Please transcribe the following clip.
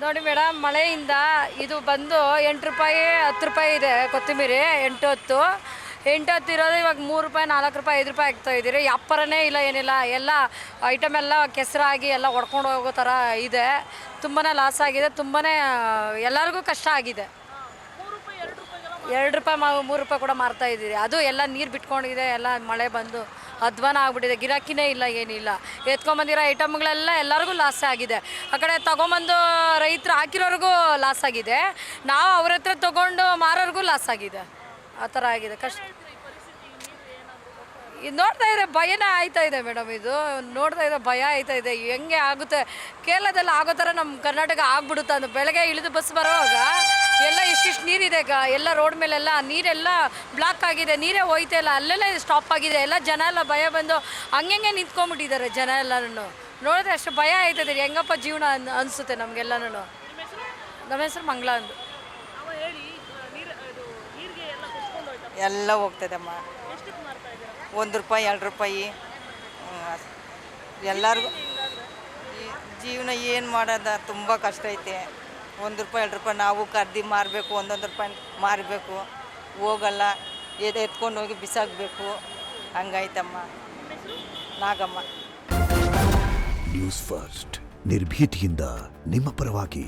ನೋಡಿ ಮೇಡಮ್, ಮಳೆಯಿಂದ ಇದು ಬಂದು 8 ರೂಪಾಯಿ 10 ರೂಪಾಯಿ ಇದೆ ಕೊತ್ತಂಬರಿ. 8 10 ಇರೋದು ಇವಾಗ 3 ರೂಪಾಯಿ 4 ರೂಪಾಯಿ 5 ರೂಪಾಯಿ ಆಗ್ತಾ ಇದ್ದೀರಿ. ವ್ಯಾಪಾರನೇ ಇಲ್ಲ, ಏನಿಲ್ಲ. ಎಲ್ಲ ಐಟಮ್ ಎಲ್ಲ ಕೆಸರಾಗಿ ಎಲ್ಲ ಹೊಡ್ಕೊಂಡು ಹೋಗೋ ಥರ ಇದೆ. ತುಂಬಾ ಲಾಸ್ ಆಗಿದೆ. ತುಂಬಾ ಎಲ್ಲರಿಗೂ ಕಷ್ಟ ಆಗಿದೆ. 2 ರೂಪಾಯಿ 3 ರೂಪಾಯಿ ಕೂಡ ಮಾರ್ತಾ ಇದ್ದೀರಿ. ಅದು ಎಲ್ಲ ನೀರು ಬಿಟ್ಕೊಂಡಿದೆ. ಎಲ್ಲ ಮಳೆ ಬಂದು ಅಧ್ವಾನ ಆಗ್ಬಿಟ್ಟಿದೆ. ಗಿರಾಕಿನೇ ಇಲ್ಲ, ಏನಿಲ್ಲ. ಎತ್ಕೊಂಬಂದಿರೋ ಐಟಮ್ಗಳೆಲ್ಲ ಎಲ್ಲರಿಗೂ ಲಾಸ್ ಆಗಿದೆ. ಆ ಕಡೆ ತೊಗೊಂಬಂದು ರೈತರು ಹಾಕಿರೋರಿಗೂ ಲಾಸ್ ಆಗಿದೆ. ನಾವು ಅವ್ರ ಹತ್ರ ತೊಗೊಂಡು ಮಾರೋರಿಗೂ ಲಾಸ್ ಆಗಿದೆ. ಆ ಥರ ಆಗಿದೆ. ಕಷ್ಟ ಇದು ನೋಡ್ತಾ ಇದ್ರೆ ಭಯನೇ ಆಯ್ತಾ ಇದೆ ಮೇಡಮ್. ಇದು ನೋಡ್ತಾ ಇದ್ರೆ ಭಯ ಆಯ್ತಾ ಇದೆ. ಹೆಂಗೆ ಆಗುತ್ತೆ ಕೇರಳದಲ್ಲಿ ಆಗೋ ಥರ ನಮ್ಮ ಕರ್ನಾಟಕ ಆಗ್ಬಿಡುತ್ತೆ. ಅಂತ ಬೆಳಗ್ಗೆ ಇಳಿದು ಬಸ್ ಬರೋವಾಗ ಎಲ್ಲ ಇಷ್ಟಿಷ್ಟು ನೀರಿದೆ. ಎಲ್ಲ ರೋಡ್ ಮೇಲೆಲ್ಲ ನೀರೆಲ್ಲ ಬ್ಲಾಕ್ ಆಗಿದೆ. ನೀರೇ ಹೋಯ್ತಾ ಇಲ್ಲ. ಅಲ್ಲೆಲ್ಲ ಸ್ಟಾಪ್ ಆಗಿದೆ. ಎಲ್ಲ ಜನ ಎಲ್ಲ ಭಯ ಬಂದು ಹಂಗೆ ನಿಂತ್ಕೊಂಡ್ಬಿಟ್ಟಿದ್ದಾರೆ ಜನ ಎಲ್ಲರೂ. ನೋಡಿದ್ರೆ ಅಷ್ಟು ಭಯ ಆಯ್ತದೆ. ಹೆಂಗಪ್ಪ ಜೀವನ ಅನಿಸುತ್ತೆ ನಮಗೆಲ್ಲನೂ. ನಮ್ಮ ಹೆಸರು ಮಂಗಳ ಅಂದು. ಎಲ್ಲ ಹೋಗ್ತದಮ್ಮ. 1 ರೂಪಾಯಿ 2 ರೂಪಾಯಿ ಎಲ್ಲರಿಗೂ ಜೀವನ ಏನು ಮಾಡೋದ ತುಂಬ ಕಷ್ಟ ಐತೆ. 1 ರೂಪಾಯಿ 2 ರೂಪಾಯಿ ನಾವು ಕರ್ದು ಮಾರಬೇಕು. 1 ರೂಪಾಯಿ ಮಾರಬೇಕು. ಹೋಗಲ್ಲ, ಎತ್ಕೊಂಡು ಹೋಗಿ ಬಿಸಾಕಬೇಕು. ಹಂಗಾಯ್ತಮ್ಮ. ನಾಗಮ್ಮ. ನ್ಯೂಸ್ ಫಸ್ಟ್, ನಿರ್ಭೀತಿಯಿಂದ ನಿಮ್ಮ ಪರವಾಗಿ.